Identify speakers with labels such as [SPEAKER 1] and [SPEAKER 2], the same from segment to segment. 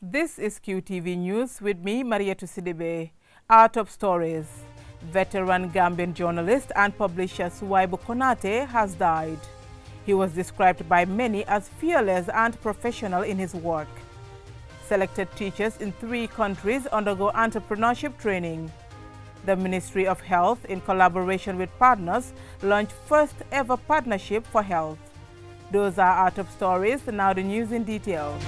[SPEAKER 1] This is QTV News with me, Mariatu Sidibe. Our top stories. Veteran Gambian journalist and publisher Suwaibu Konate has died. He was described by many as fearless and professional in his work. Selected teachers in 3 countries undergo entrepreneurship training. The Ministry of Health, in collaboration with partners, launched first ever partnership for health. Those are our top stories. Now the news in detail.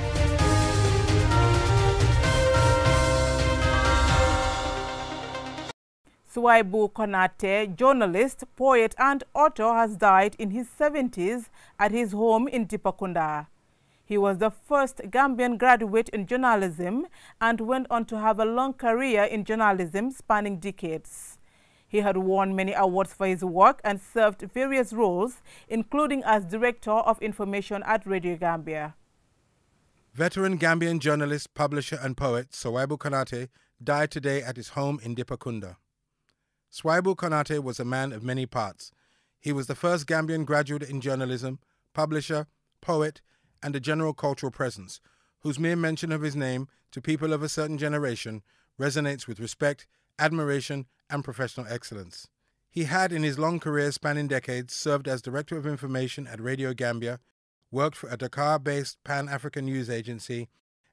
[SPEAKER 1] Suwaibu Konate, journalist, poet and author, has died in his 70s at his home in Dipakunda. He was the first Gambian graduate in journalism and went on to have a long career in journalism spanning decades. He had won many awards for his work and served various roles, including as Director of Information at Radio Gambia.
[SPEAKER 2] Veteran Gambian journalist, publisher and poet Suwaibu Konate died today at his home in Dipakunda. Suwaibu Konate was a man of many parts. He was the first Gambian graduate in journalism, publisher, poet, and a general cultural presence, whose mere mention of his name to people of a certain generation resonates with respect, admiration, and professional excellence. He had, in his long career spanning decades, served as Director of Information at Radio Gambia, worked for a Dakar-based Pan-African news agency,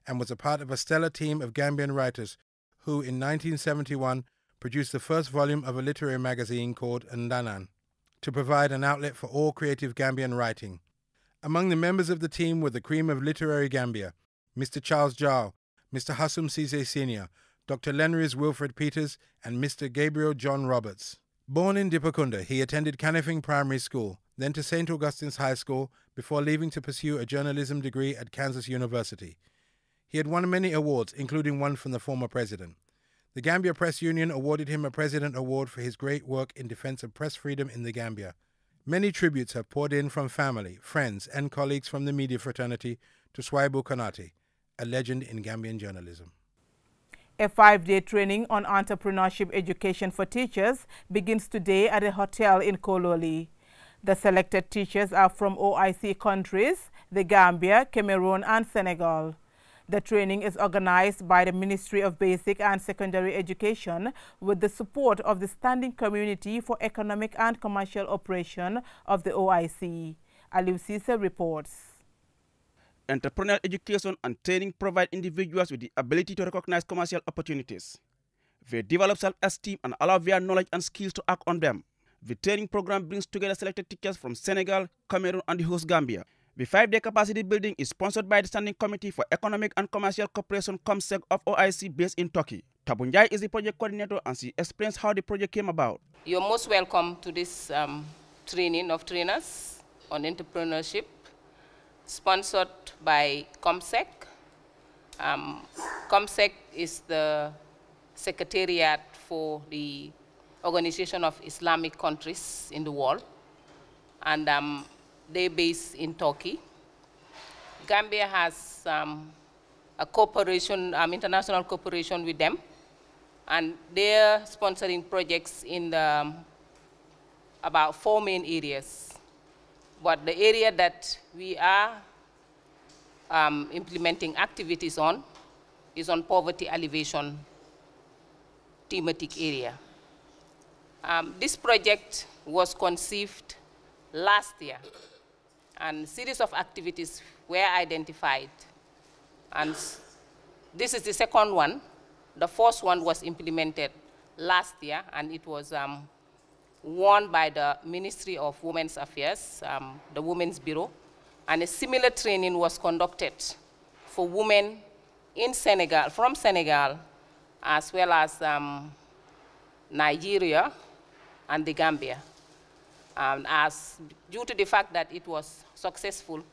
[SPEAKER 2] and was a part of a stellar team of Gambian writers who, in 1971, produced the first volume of a literary magazine called Ndanan, to provide an outlet for all creative Gambian writing. Among the members of the team were the cream of literary Gambia, Mr. Charles Jao, Mr. Hassum Cisse Sr., Dr. Lenrys Wilfred Peters, and Mr. Gabriel John Roberts. Born in Dipakunda, he attended Canifing Primary School, then to St. Augustine's High School, before leaving to pursue a journalism degree at Kansas University. He had won many awards, including one from the former president. The Gambia Press Union awarded him a President Award for his great work in defense of press freedom in the Gambia. Many tributes have poured in from family, friends, and colleagues from the media fraternity to Suwaibu Konate, a legend in Gambian journalism.
[SPEAKER 1] A 5-day training on entrepreneurship education for teachers begins today at a hotel in Kololi. The selected teachers are from OIC countries, the Gambia, Cameroon, and Senegal. The training is organized by the Ministry of Basic and Secondary Education with the support of the Standing Committee for Economic and Commercial Operation of the OIC. Aliu Sise reports.
[SPEAKER 3] Entrepreneurial education and training provide individuals with the ability to recognize commercial opportunities. They develop self-esteem and allow their knowledge and skills to act on them. The training program brings together selected teachers from Senegal, Cameroon, and the host Gambia. The 5-day capacity building is sponsored by the Standing Committee for Economic and Commercial Cooperation (COMSEC) of OIC based in Turkey. Tabunjai is the project coordinator and she explains how the project came about.
[SPEAKER 4] You're most welcome to this training of trainers on entrepreneurship, sponsored by COMSEC. COMSEC is the secretariat for the Organization of Islamic Countries in the world, and they're based in Turkey. Gambia has a cooperation, international cooperation with them, and they're sponsoring projects in about 4 main areas. But the area that we are implementing activities on is on poverty alleviation thematic area. This project was conceived last year, and a series of activities were identified. And this is the second one. The first one was implemented last year, and it was won by the Ministry of Women's Affairs, the Women's Bureau. And a similar training was conducted for women in Senegal, from Senegal, as well as Nigeria and the Gambia. Due to the fact that it was successful,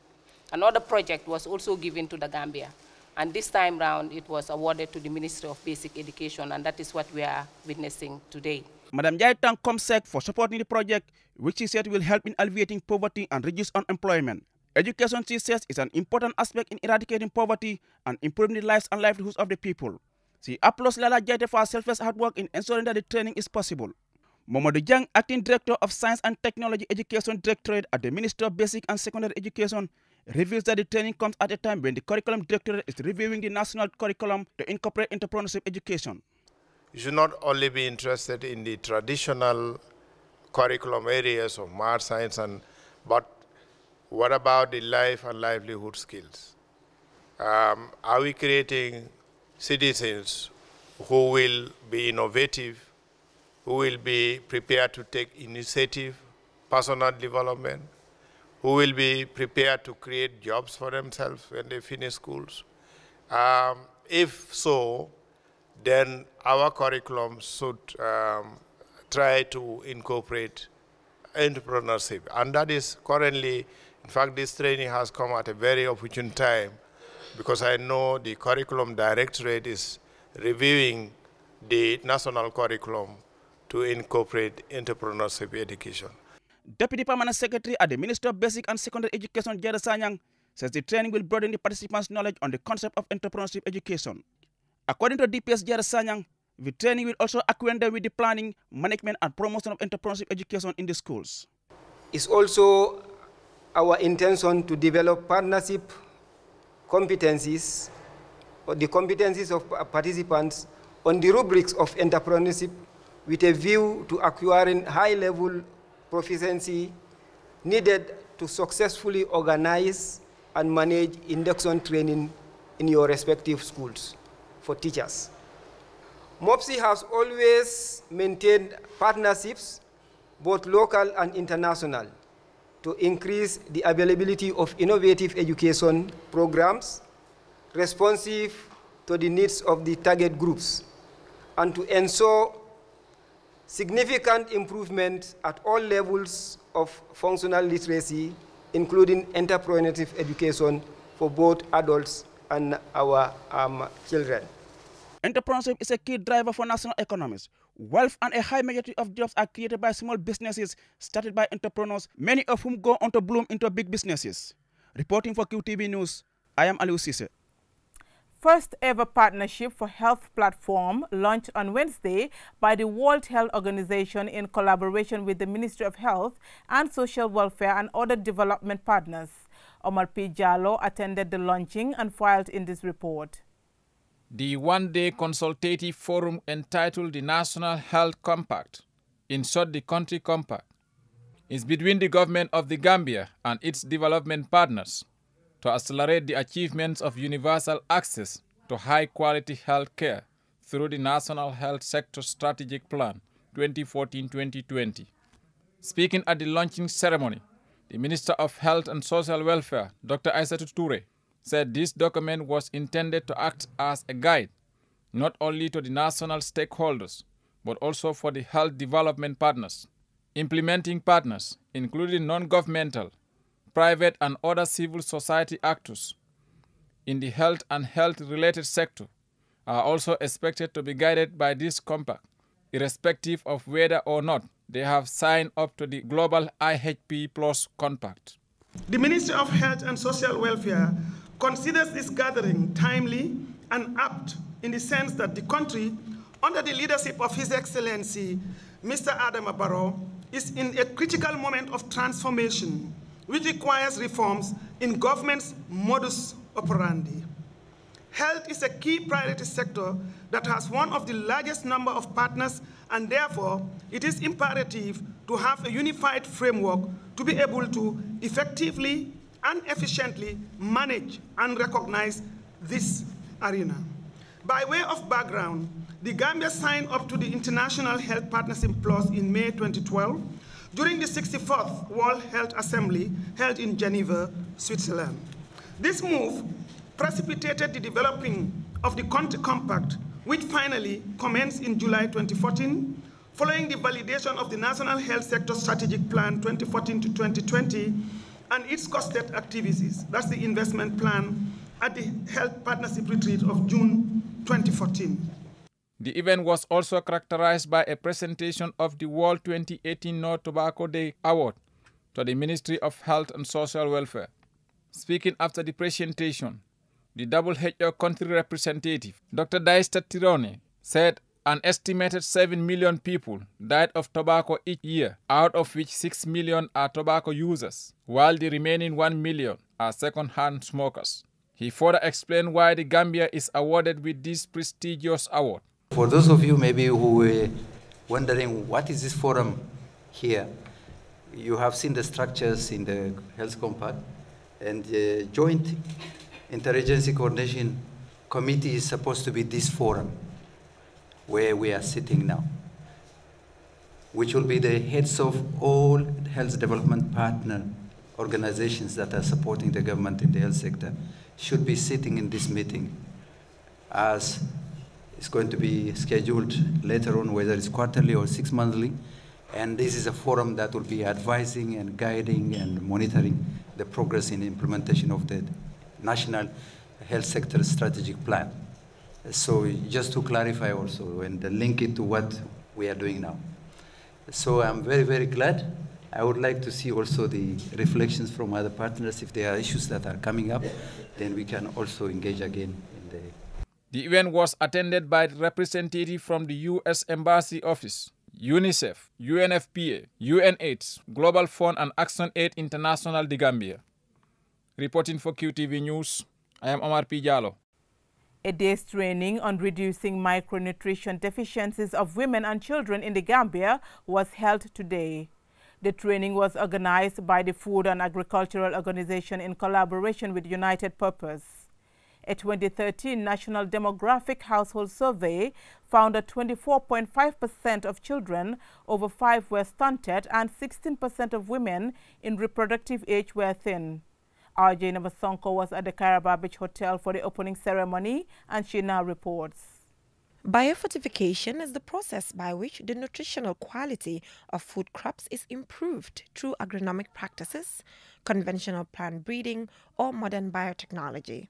[SPEAKER 4] another project was also given to the Gambia. And this time round, it was awarded to the Ministry of Basic Education, and that is what we are witnessing today.
[SPEAKER 3] Madam Jai thanked COMSEC for supporting the project, which she said will help in alleviating poverty and reduce unemployment. Education, she says, is an important aspect in eradicating poverty and improving the lives and livelihoods of the people. She applauds Lala Jaite for her selfless hard work in ensuring that the training is possible. Momodu Jang, Acting Director of Science and Technology Education Directorate at the Ministry of Basic and Secondary Education, reveals that the training comes at a time when the Curriculum Directorate is reviewing the national curriculum to incorporate entrepreneurship education.
[SPEAKER 5] You should not only be interested in the traditional curriculum areas of math, science, but what about the life and livelihood skills? Are we creating citizens who will be innovative, who will be prepared to take initiative, personal development, who will be prepared to create jobs for themselves when they finish schools? If so, then our curriculum should try to incorporate entrepreneurship. And that is currently, in fact, this training has come at a very opportune time because I know the Curriculum Directorate is reviewing the national curriculum to incorporate entrepreneurship education.
[SPEAKER 3] Deputy Permanent Secretary at the Ministry of Basic and Secondary Education, Jere Sanyang, says the training will broaden the participants' knowledge on the concept of entrepreneurship education. According to DPS Jere Sanyang, the training will also acquaint them with the planning, management, and promotion of entrepreneurship education in the schools.
[SPEAKER 6] It's also our intention to develop partnership competencies, or the competencies of participants on the rubrics of entrepreneurship with a view to acquiring high-level proficiency needed to successfully organize and manage induction training in your respective schools for teachers. MOPSI has always maintained partnerships, both local and international, to increase the availability of innovative education programs responsive to the needs of the target groups and to ensure significant improvement at all levels of functional literacy, including entrepreneurship education for both adults and our children.
[SPEAKER 3] Entrepreneurship is a key driver for national economies. Wealth and a high majority of jobs are created by small businesses started by entrepreneurs, many of whom go on to bloom into big businesses. Reporting for QTV News, I am Aliou Cisse.
[SPEAKER 1] First ever partnership for health platform launched on Wednesday by the World Health Organization in collaboration with the Ministry of Health and Social Welfare and other development partners. Omar P. Jallo attended the launching and filed in this report.
[SPEAKER 7] The one-day consultative forum entitled the National Health Compact, in short the Country Compact, is between the government of the Gambia and its development partners to accelerate the achievements of universal access to high-quality health care through the National Health Sector Strategic Plan 2014-2020. Speaking at the launching ceremony, the Minister of Health and Social Welfare, Dr. Aissatou Touré, said this document was intended to act as a guide not only to the national stakeholders, but also for the health development partners. Implementing partners, including non-governmental, private and other civil society actors in the health and health-related sector, are also expected to be guided by this compact, irrespective of whether or not they have signed up to the Global IHP Plus Compact.
[SPEAKER 8] The Ministry of Health and Social Welfare considers this gathering timely and apt in the sense that the country, under the leadership of His Excellency, Mr. Adama Barrow, is in a critical moment of transformation, which requires reforms in government's modus operandi. Health is a key priority sector that has one of the largest number of partners, and therefore it is imperative to have a unified framework to be able to effectively and efficiently manage and recognize this arena. By way of background, the Gambia signed up to the International Health Partnership Plus in May 2012 during the 64th World Health Assembly held in Geneva, Switzerland. This move precipitated the developing of the Country Compact, which finally commenced in July 2014, following the validation of the National Health Sector Strategic Plan 2014 to 2020 and its costed activities. That's the investment plan at the Health Partnership Retreat of June 2014.
[SPEAKER 7] The event was also characterized by a presentation of the World 2018 No Tobacco Day Award to the Ministry of Health and Social Welfare. Speaking after the presentation, the WHO country representative, Dr. Daista Tirone, said An estimated 7 million people died of tobacco each year, out of which 6 million are tobacco users, while the remaining 1 million are second-hand smokers. He further explained why the Gambia is awarded with this prestigious award.
[SPEAKER 9] For those of you maybe who were wondering what is this forum here, you have seen the structures in the Health Compact, and the Joint Interagency Coordination Committee is supposed to be this forum where we are sitting now, which will be the heads of all health development partner organizations that are supporting the government in the health sector should be sitting in this meeting, as it's going to be scheduled later on, whether it's quarterly or 6 monthly. And this is a forum that will be advising and guiding and monitoring the progress in implementation of the National Health Sector Strategic Plan. So just to clarify also and link it to what we are doing now. So I'm very, very glad. I would like to see also the reflections from other partners. If there are issues that are coming up, then we can also engage again in the...
[SPEAKER 7] The event was attended by representatives from the U.S. Embassy Office, UNICEF, UNFPA, UNAIDS, Global Fund and Action Aid International, the Gambia. Reporting for QTV News, I am Omar P. Jallo.
[SPEAKER 1] A day's training on reducing micronutrition deficiencies of women and children in the Gambia was held today. The training was organized by the Food and Agricultural Organization in collaboration with United Purpose. A 2013 National Demographic Household Survey found that 24.5% of children over 5 were stunted and 16% of women in reproductive age were thin. RJ Nabasonko was at the Caraba Beach Hotel for the opening ceremony, and she now reports.
[SPEAKER 10] Biofortification is the process by which the nutritional quality of food crops is improved through agronomic practices, conventional plant breeding, or modern biotechnology.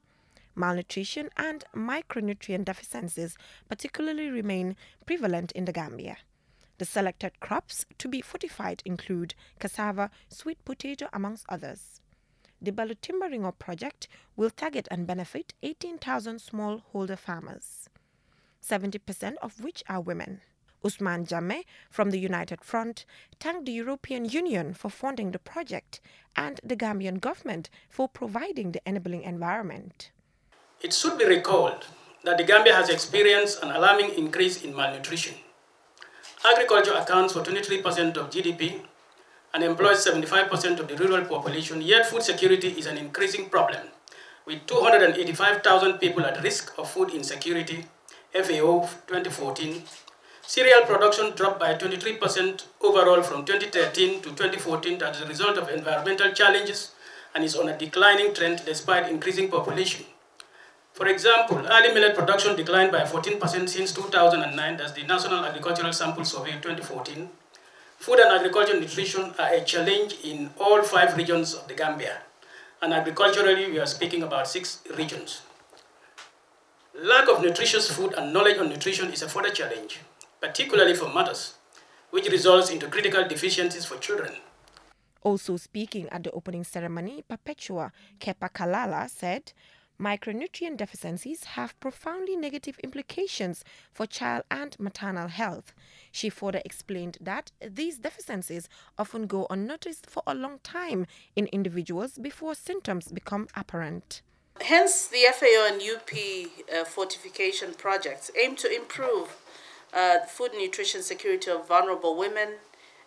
[SPEAKER 10] Malnutrition and micronutrient deficiencies particularly remain prevalent in the Gambia. The selected crops to be fortified include cassava, sweet potato, amongst others. The Balutimbaringo project will target and benefit 18,000 smallholder farmers, 70% of which are women. Usman Jammeh from the United Front thanked the European Union for funding the project and the Gambian government for providing the enabling environment.
[SPEAKER 11] It should be recalled that the Gambia has experienced an alarming increase in malnutrition. Agriculture accounts for 23% of GDP and employs 75% of the rural population, yet food security is an increasing problem, with 285,000 people at risk of food insecurity, FAO 2014. Cereal production dropped by 23% overall from 2013 to 2014 as a result of environmental challenges and is on a declining trend despite increasing population. For example, early millet production declined by 14% since 2009, that's the National Agricultural Sample Survey 2014. Food and agricultural nutrition are a challenge in all 5 regions of the Gambia, and agriculturally we are speaking about 6 regions. Lack of nutritious food and knowledge on nutrition is a further challenge, particularly for mothers, which results into critical deficiencies for children.
[SPEAKER 10] Also speaking at the opening ceremony, Perpetua Kepa Kalala said, micronutrient deficiencies have profoundly negative implications for child and maternal health. She further explained that these deficiencies often go unnoticed for a long time in individuals before symptoms become apparent.
[SPEAKER 12] Hence, the FAO and UP fortification projects aim to improve food and nutrition security of vulnerable women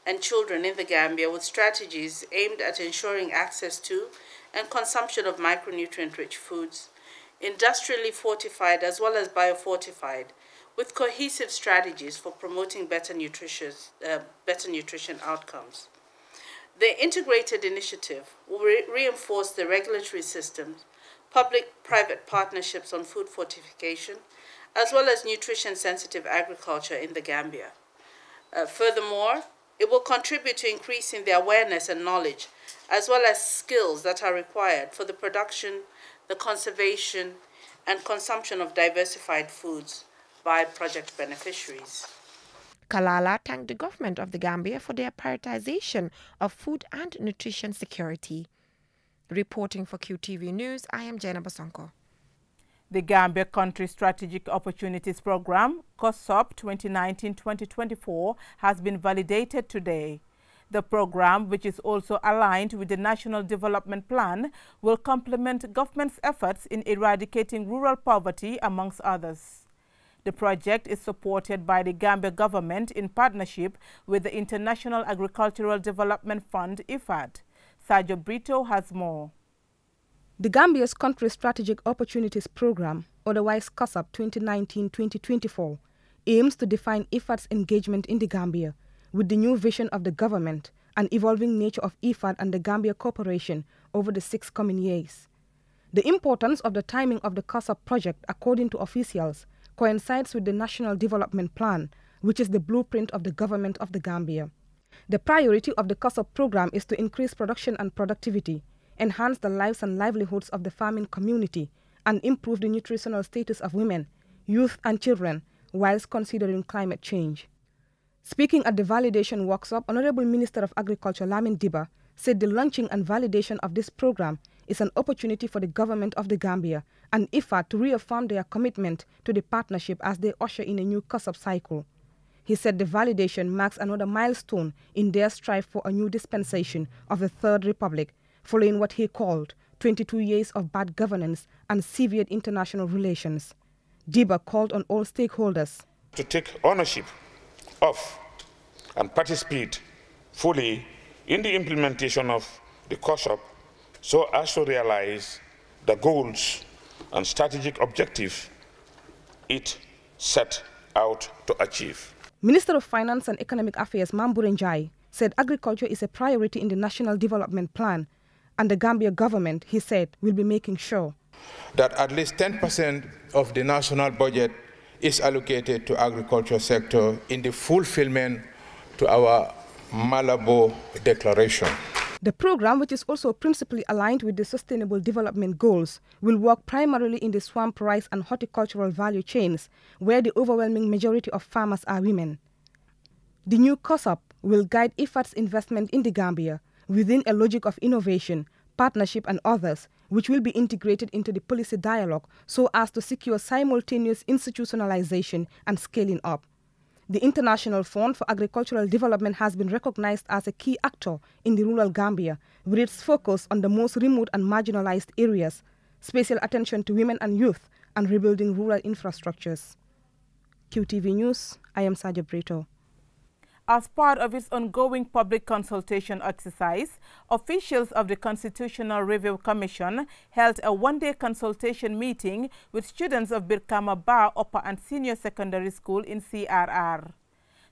[SPEAKER 12] and children in the Gambia with strategies aimed at ensuring access to and consumption of micronutrient-rich foods, industrially fortified as well as biofortified, with cohesive strategies for promoting better nutrition outcomes. The integrated initiative will reinforce the regulatory systems, public-private partnerships on food fortification, as well as nutrition-sensitive agriculture in the Gambia. Furthermore, it will contribute to increasing the awareness and knowledge, as well as skills that are required for the production, the conservation, and consumption of diversified foods by project beneficiaries.
[SPEAKER 10] Kalala thanked the government of the Gambia for their prioritization of food and nutrition security. Reporting for QTV News, I am Jena Basonko.
[SPEAKER 1] The Gambia Country Strategic Opportunities Program, COSOP 2019-2024, has been validated today. The program, which is also aligned with the National Development Plan, will complement government's efforts in eradicating rural poverty, amongst others. The project is supported by the Gambia government in partnership with the International Agricultural Development Fund, IFAD. Sergio Brito has more.
[SPEAKER 13] The Gambia's Country Strategic Opportunities Program, otherwise COSOP 2019-2024, aims to define IFAD's engagement in the Gambia with the new vision of the government and evolving nature of IFAD and the Gambia cooperation over the 6 coming years. The importance of the timing of the COSOP project, according to officials, coincides with the National Development Plan, which is the blueprint of the government of the Gambia. The priority of the COSOP program is to increase production and productivity, enhance the lives and livelihoods of the farming community, and improve the nutritional status of women, youth and children, whilst considering climate change. Speaking at the validation workshop, Honorable Minister of Agriculture Lamin Diba said the launching and validation of this program is an opportunity for the government of the Gambia and IFAD to reaffirm their commitment to the partnership as they usher in a new COSOP cycle. He said the validation marks another milestone in their strive for a new dispensation of the Third Republic, following what he called 22 years of bad governance and severed international relations. Diba called on all stakeholders
[SPEAKER 14] to take ownership of and participate fully in the implementation of the COSOP so as to realize the goals and strategic objectives it set out to achieve.
[SPEAKER 13] Minister of Finance and Economic Affairs Mamburen Njai said agriculture is a priority in the National Development Plan, and the Gambia government, he said, will be making sure
[SPEAKER 15] that at least 10% of the national budget is allocated to agriculture sector in the fulfillment to our Malabo Declaration.
[SPEAKER 13] The program, which is also principally aligned with the Sustainable Development Goals, will work primarily in the swamp, rice and horticultural value chains, where the overwhelming majority of farmers are women. The new COSOP will guide IFAD's investment in the Gambia within a logic of innovation, partnership and others, which will be integrated into the policy dialogue so as to secure simultaneous institutionalization and scaling up. The International Fund for Agricultural Development has been recognized as a key actor in the rural Gambia, with its focus on the most remote and marginalized areas, special attention to women and youth, and rebuilding rural infrastructures. QTV News, I am Sergio Brito.
[SPEAKER 1] As part of its ongoing public consultation exercise, officials of the Constitutional Review Commission held a one-day consultation meeting with students of Birkama Ba Upper and Senior Secondary School in CRR.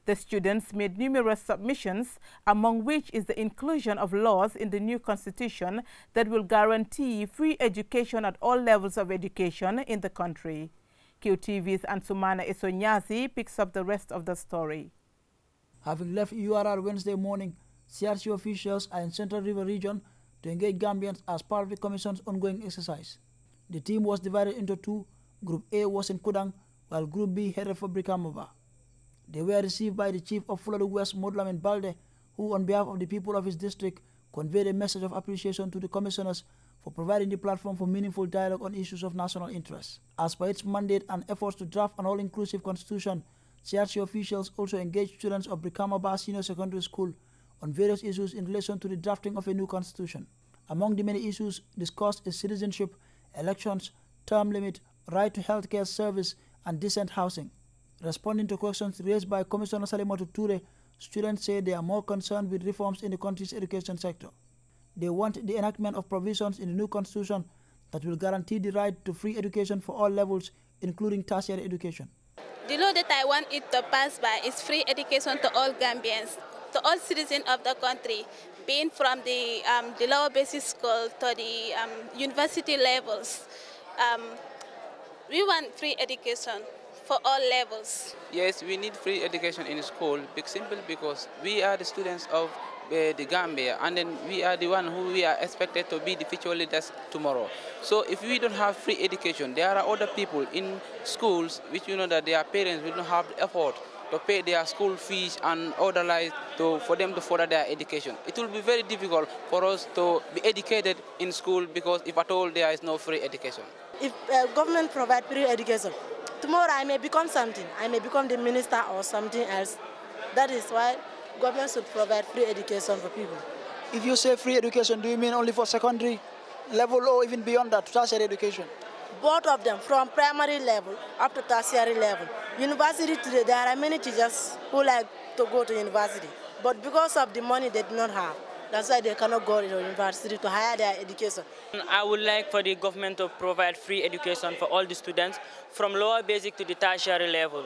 [SPEAKER 1] The students made numerous submissions, among which is the inclusion of laws in the new constitution that will guarantee free education at all levels of education in the country. QTV's Ansumana Esonyasi picks up the rest of the story.
[SPEAKER 16] Having left URR Wednesday morning, CRC officials are in Central River region to engage Gambians as part of the Commission's ongoing exercise. The team was divided into two. Group A was in Kudang, while Group B headed for Brikamova. They were received by the Chief of Fuladu West, Modlamin Balde, who on behalf of the people of his district conveyed a message of appreciation to the commissioners for providing the platform for meaningful dialogue on issues of national interest. As per its mandate and efforts to draft an all-inclusive constitution, CRC officials also engaged students of Brikama Ba Senior Secondary School on various issues in relation to the drafting of a new constitution. Among the many issues discussed is citizenship, elections, term limit, right to healthcare service, and decent housing. Responding to questions raised by Commissioner Salimatu Ture, students say they are more concerned with reforms in the country's education sector. They want the enactment of provisions in the new constitution that will guarantee the right to free education for all levels, including tertiary education.
[SPEAKER 17] The law that I want it to pass by is free education to all Gambians, to all citizens of the country, being from the lower basic school to the university levels. We want free education for all levels.
[SPEAKER 18] Yes, we need free education in school, simply because we are the students of the Gambia, and then we are the one who we are expected to be the future leaders tomorrow. So if we don't have free education, there are other people in schools which you know that their parents will not have the effort to pay their school fees and otherwise for them to further their education. It will be very difficult for us to be educated in school because if at all there is no free education.
[SPEAKER 19] If government provide free education, tomorrow I may become something. I may become the minister or something else. That is why government should provide free education for people.
[SPEAKER 16] If you say free education, do you mean only for secondary level or even beyond that, tertiary education?
[SPEAKER 19] Both of them, from primary level up to tertiary level. University today, there are many teachers who like to go to university, but because of the money they do not have, that's why they cannot go to university to higher their education.
[SPEAKER 20] I would like for the government to provide free education for all the students from lower basic to the tertiary level.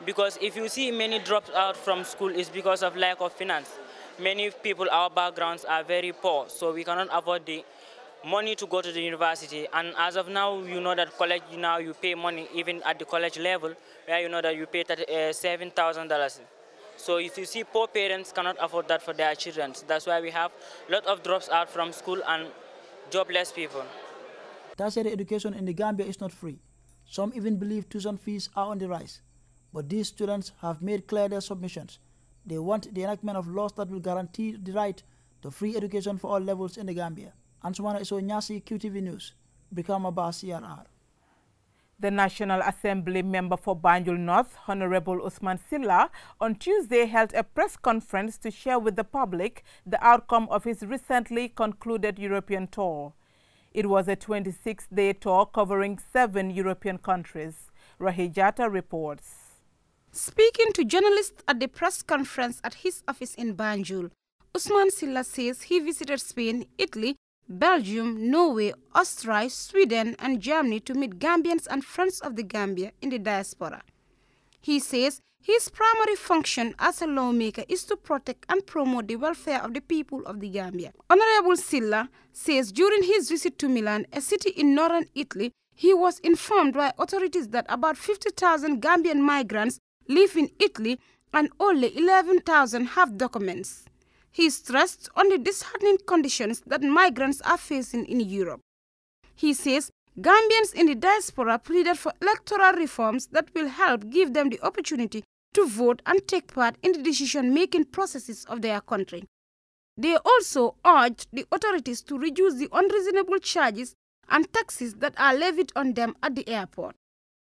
[SPEAKER 20] Because if you see many drops out from school, it's because of lack of finance. Many people, our backgrounds are very poor, so we cannot afford the money to go to the university. And as of now, you know that college, now you pay money even at the college level, where you know that you pay $7,000. So if you see poor parents cannot afford that for their children. That's why we have a lot of drops out from school and jobless people.
[SPEAKER 16] Tertiary education in the Gambia is not free. Some even believe tuition fees are on the rise. But these students have made clear their submissions. They want the enactment of laws that will guarantee the right to free education for all levels in the Gambia. Ansumana Iso Nyasi, QTV News, Brikama Ba CRR.
[SPEAKER 1] The National Assembly member for Banjul North, Honorable Usman Silla, on Tuesday held a press conference to share with the public the outcome of his recently concluded European tour. It was a 26-day tour covering 7 European countries. Rahijata reports.
[SPEAKER 13] Speaking to journalists at the press conference at his office in Banjul, Usman Silla says he visited Spain, Italy, Belgium, Norway, Austria, Sweden and Germany to meet Gambians and friends of the Gambia in the diaspora. He says his primary function as a lawmaker is to protect and promote the welfare of the people of the Gambia. Honorable Silla says during his visit to Milan, a city in northern Italy, he was informed by authorities that about 50,000 Gambian migrants live in Italy and only 11,000 have documents. He stressed on the disheartening conditions that migrants are facing in Europe. He says Gambians in the diaspora pleaded for electoral reforms that will help give them the opportunity to vote and take part in the decision-making processes of their country. They also urged the authorities to reduce the unreasonable charges and taxes that are levied on them at the airport.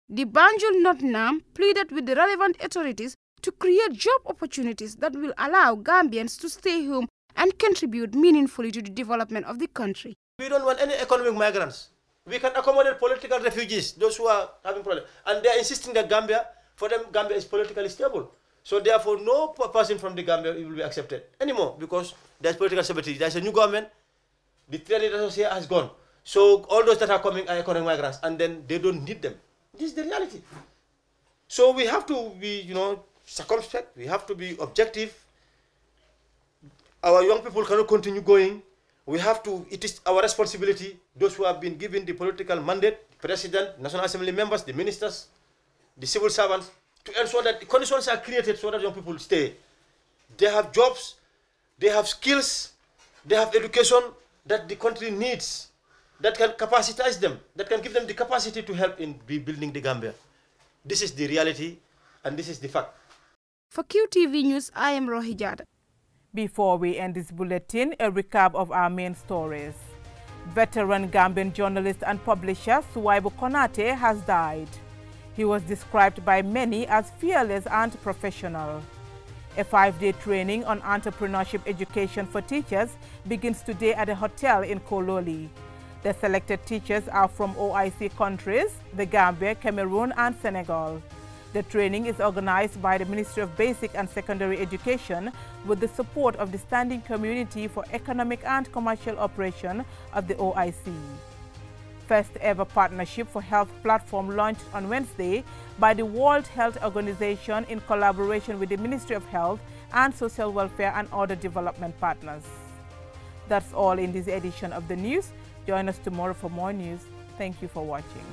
[SPEAKER 13] The Banjul North NAM pleaded with the relevant authorities to create job opportunities that will allow Gambians to stay home and contribute meaningfully to the development of the country.
[SPEAKER 21] We don't want any economic migrants. We can accommodate political refugees, those who are having problems. And they are insisting that Gambia, for them, Gambia is politically stable. So therefore, no person from the Gambia will be accepted anymore because there's political stability. There's a new government. The trade association has gone. So all those that are coming are economic migrants, and then they don't need them. This is the reality. So we have to be, circumspect. We have to be objective. Our young people cannot continue going. We have to, it is our responsibility, those who have been given the political mandate, President, National Assembly members, the ministers, the civil servants, to ensure that the conditions are created so that young people stay. They have jobs, they have skills, they have education that the country needs, that can capacitize them, that can give them the capacity to help in rebuilding the Gambia. This is the reality and this is the fact.
[SPEAKER 13] For QTV News, I am Rohijat.
[SPEAKER 1] Before we end this bulletin, a recap of our main stories. Veteran Gambian journalist and publisher Suwaibu Konate has died. He was described by many as fearless and professional. A 5-day training on entrepreneurship education for teachers begins today at a hotel in Kololi. The selected teachers are from OIC countries, the Gambia, Cameroon and Senegal. The training is organized by the Ministry of Basic and Secondary Education with the support of the Standing Community for Economic and Commercial Operation of the OIC. First ever partnership for health platform launched on Wednesday by the World Health Organization in collaboration with the Ministry of Health and Social Welfare and other development partners. That's all in this edition of the news. Join us tomorrow for more news. Thank you for watching.